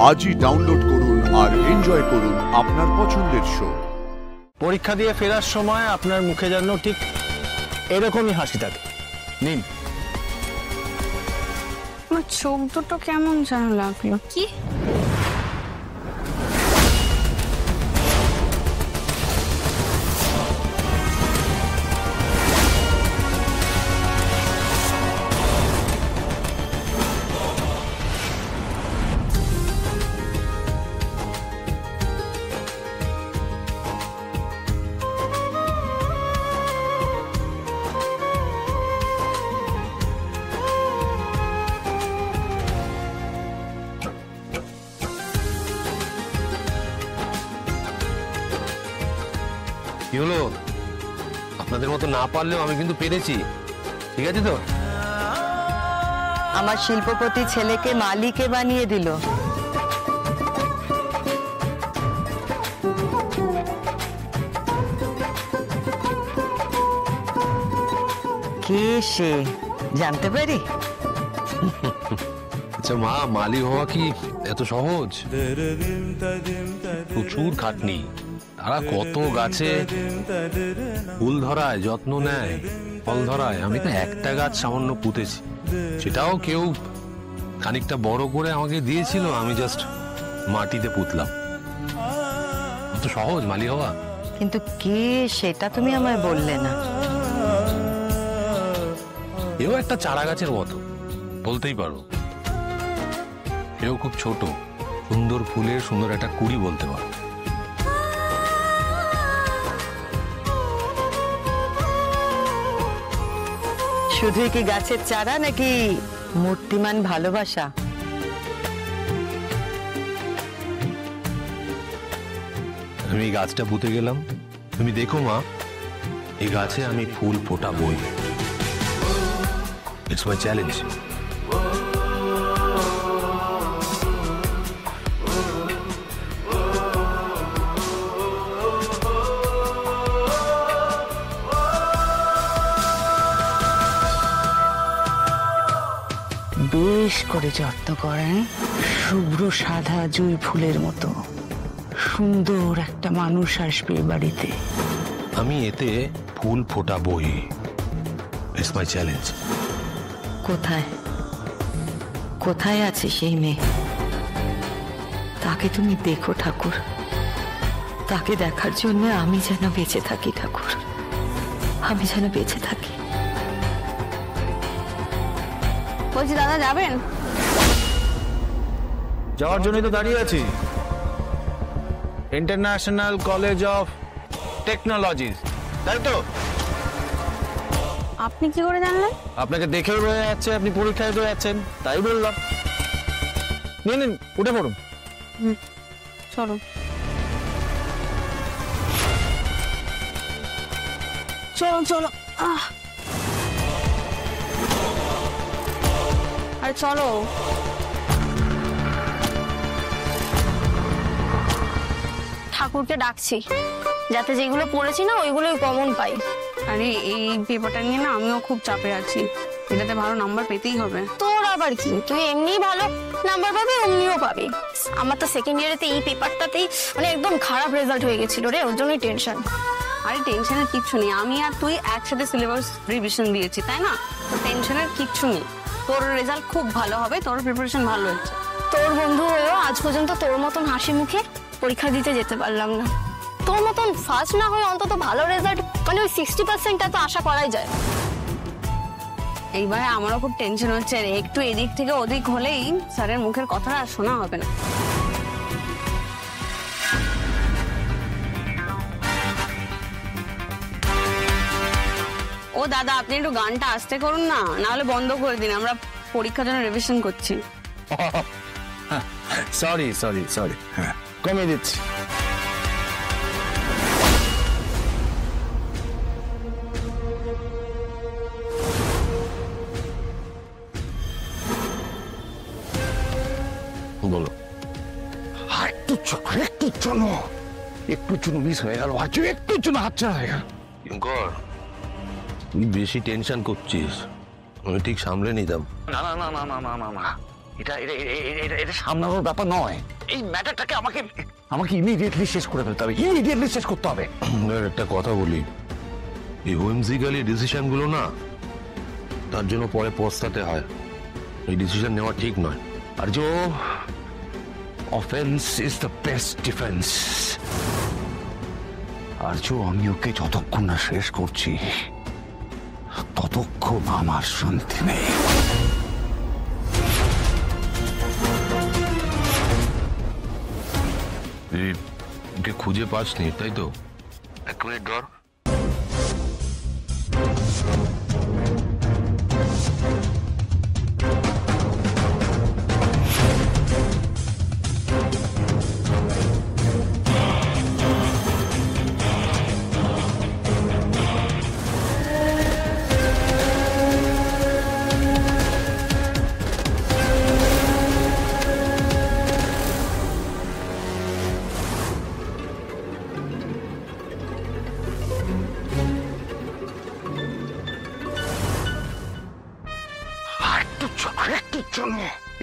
আজই ডাউনলোড করুন আর এনজয় করুন আপনার পছন্দের শো। পরীক্ষা দিয়ে ফেরার সময় আপনার মুখে যেন ঠিক এরকমই হাসি থাকে। নিন। আমার চোখ দুটো কেমন যেন লাগলো। কি কি হলো? আপনাদের মতো না পারলেও আমি কিন্তু পেরেছি, ঠিক আছে তো? আমার শিল্পপতি ছেলেকে মালিকে বানিয়ে দিল। কে সে জানতে পারি? আচ্ছা মা, মালি হওয়া কি এত সহজ? প্রচুর খাটনি। তারা কত গাছে ফুল ধরায়, যত্ন নেয়, ফল ধরায়। আমি তো একটা গাছ সামান্য পুঁতেছি, সেটাও কেউ খানিকটা বড় করে আমাকে দিয়েছিল, আমি জাস্ট মাটিতে পুঁতলাম। এত সহজ মালি হওয়া? কিন্তু কে সেটা তুমি আমায় বললে না। এও একটা চারা গাছের মতো বলতেই পারো। এও খুব ছোট, সুন্দর ফুলের সুন্দর একটা কুড়ি বলতে পারো। শুধুই কি গাছের চারা নাকি মূর্তিমান ভালোবাসা? আমি এই গাছটা পুঁতে গেলাম, তুমি দেখো মা, এই গাছে আমি ফুল ফোটাবই। It's my challenge. বেশ করে যত্ন করেন, শুভ্র সাদা জুঁই ফুলের মতো সুন্দর একটা মানুষ আসবে বাড়িতে। আমি এতে ফুল ফোটাবই। It's my challenge. কোথায় কোথায় আছে সেই মেয়ে? তাকে তুমি দেখো ঠাকুর। তাকে দেখার জন্য আমি যেন বেঁচে থাকি ঠাকুর, আমি যেন বেঁচে থাকি। বলছি দাদা যাবেন? যাওয়ার জন্যই তো দাঁড়িয়ে আছি। ইন্টারন্যাশনাল কলেজ অফ টেকনোলজি, তাই তো? আপনি কি করে জানলেন? আপনাকে দেখেও রয়ে যাচ্ছে, আপনি পরীক্ষায় রয়ে যাচ্ছেন, তাই বললাম। নিন নিন, উঠে পড়ুন। চলো। চলো চলো। আরে চলো। ঠাকুরকে ডাকছি যাতে যেগুলো পড়েছি না ওইগুলোই কমন পাই। আরে এই পেপারটা নিয়ে না আমিও খুব চাপে আছি, এটাতে ভালো নাম্বার পেতেই হবে। তোর আবার কি, তুই এমনি ভালো নাম্বার পাবি, অমনিও পাবি। আমার তো সেকেন্ড ইয়ারেতে এই পেপারটাতেই মানে একদম খারাপ রেজাল্ট হয়ে গেছিল রে, ওর জন্যই টেনশন। আরে টেনশনের কিচ্ছু নেই, আমি আর তুই একসাথে সিলেবাস রিভিশন দিয়েছি তাই না, তো টেনশনের কিচ্ছু নেই। তোর রেজাল্ট খুব ভালো হবে, তোর প্রিপারেশন ভালো হচ্ছে। তোর বন্ধু হয়েও আজ পর্যন্ত তোর মতন হাসি মুখে পরীক্ষা দিতে যেতে পারলাম না। তোর মতন ফার্স্ট না হয়ে অন্তত ভালো রেজাল্ট মানে ওই 60%টা তো আশা করাই যায়। এইবারে আমারও খুব টেনশন হচ্ছে রে, একটু এদিক থেকে ওদিক হলেই স্যারের মুখের কথাটা আর শোনা হবে না। ও দাদা, আপনি একটু গানটা আস্তে করুন না, নাহলে বন্ধ করে দিন, আমরা পরীক্ষার জন্য রিভিশন করছি। সরি সরি সরি, হ্যাঁ কমিয়ে দিচ্ছি। বলো। একটু চুনো মিস হয়ে গেল, একটু চুনো হাতছাড়া হয়ে গেল। তুই বেশি টেনশন করছিস, আমি ঠিক সামলে নিতাম। না না না না না না না না, এটা এটা এটা এটা সামলানোর ব্যাপার নয়। এই ম্যাটারটাকে আমাকে ইমিডিয়েটলি শেষ করে ফেলতে হবে, ইমিডিয়েটলি শেষ করতে হবে। একটা কথা বলি, এই হোমজিক্যালি ডিসিশন গুলো না, তার জন্য পরে পস্তাতে হয়। এই ডিসিশন নেওয়া ঠিক নয়। আর যে offence is the best defence. আর যে আমি ওকে যতক্ষণ না শেষ করছি ততক্ষণ আমার শান্তি নেই। ওকে খুঁজে পাসনি, তাই তো? এক মিনিট ধর।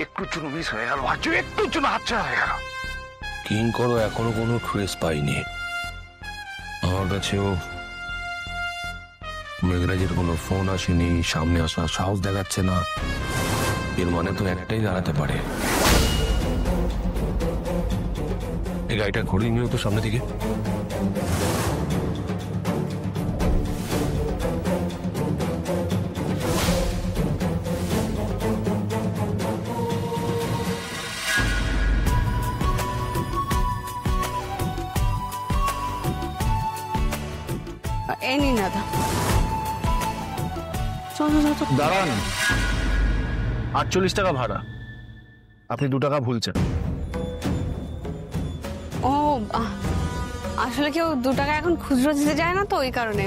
একটুর জন্য মিস হয়ে গেল, আর একটুর জন্য হাতছাড়া হয়ে গেল। কিং করো এখনো কোনো ট্রেস পাইনি আমার কাছেও। মেঘরাজের কোনো ফোন আসেনি, সামনে আসার সাহস দেখাচ্ছে না। এর মানে তো একটাই দাঁড়াতে পারে, এই গাড়িটা ঘুরিয়ে নিও তো সামনে থেকে। এই নিন দাদা। চলো চলো। দাঁড়ান, 48 টাকা ভাড়া, আপনি 2 টাকা ভুলছেন। ও আসলে কেউ 2 টাকা এখন খুচরো দিতে যায় না তো, ওই কারণে।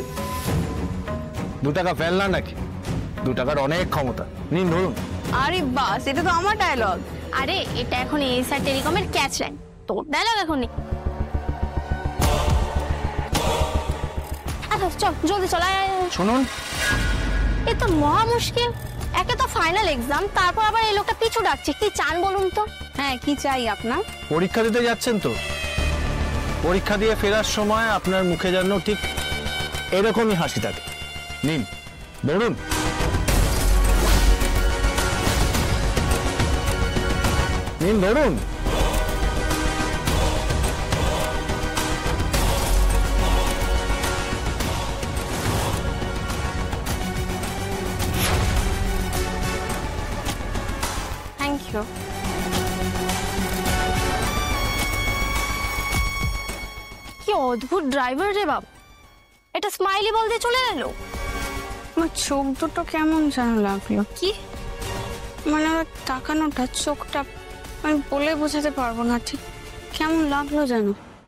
2 টাকা ফেলনা নাকি? 2 টাকার অনেক ক্ষমতা, নিন ধরুন। আরে বাস, এটা তো আমার ডায়লগ। আরে এটা এখন এসআর টেলিকমের ক্যাচ লাইন, তোর ডায়লগ এখন নেই। আচ্ছা চল, জলদি চল। শুনুন, এ তো মহা মুশকিল। একে তো ফাইনাল এক্সাম, তারপর আবার এই লোকটা পিছু ডাকছে। কি চান বলুন তো? হ্যাঁ, কি চাই আপনার? পরীক্ষা দিতে যাচ্ছেন তো, পরীক্ষা দিয়ে ফেরার সময় আপনার মুখে যেন ঠিক এরকমই হাসি থাকে। নিন ধরুন। নিন ধরুন। Thank you. কি অদ্ভুত ড্রাইভার রে বাপ, এটা স্মাইলি বলতে চলে গেল। আমার চোখ দুটো কেমন যেন লাগলো। কি মানে ওর তাকানোটা, চোখটা আমি বলে বোঝাতে পারবো না, ঠিক কেমন লাগলো যেন।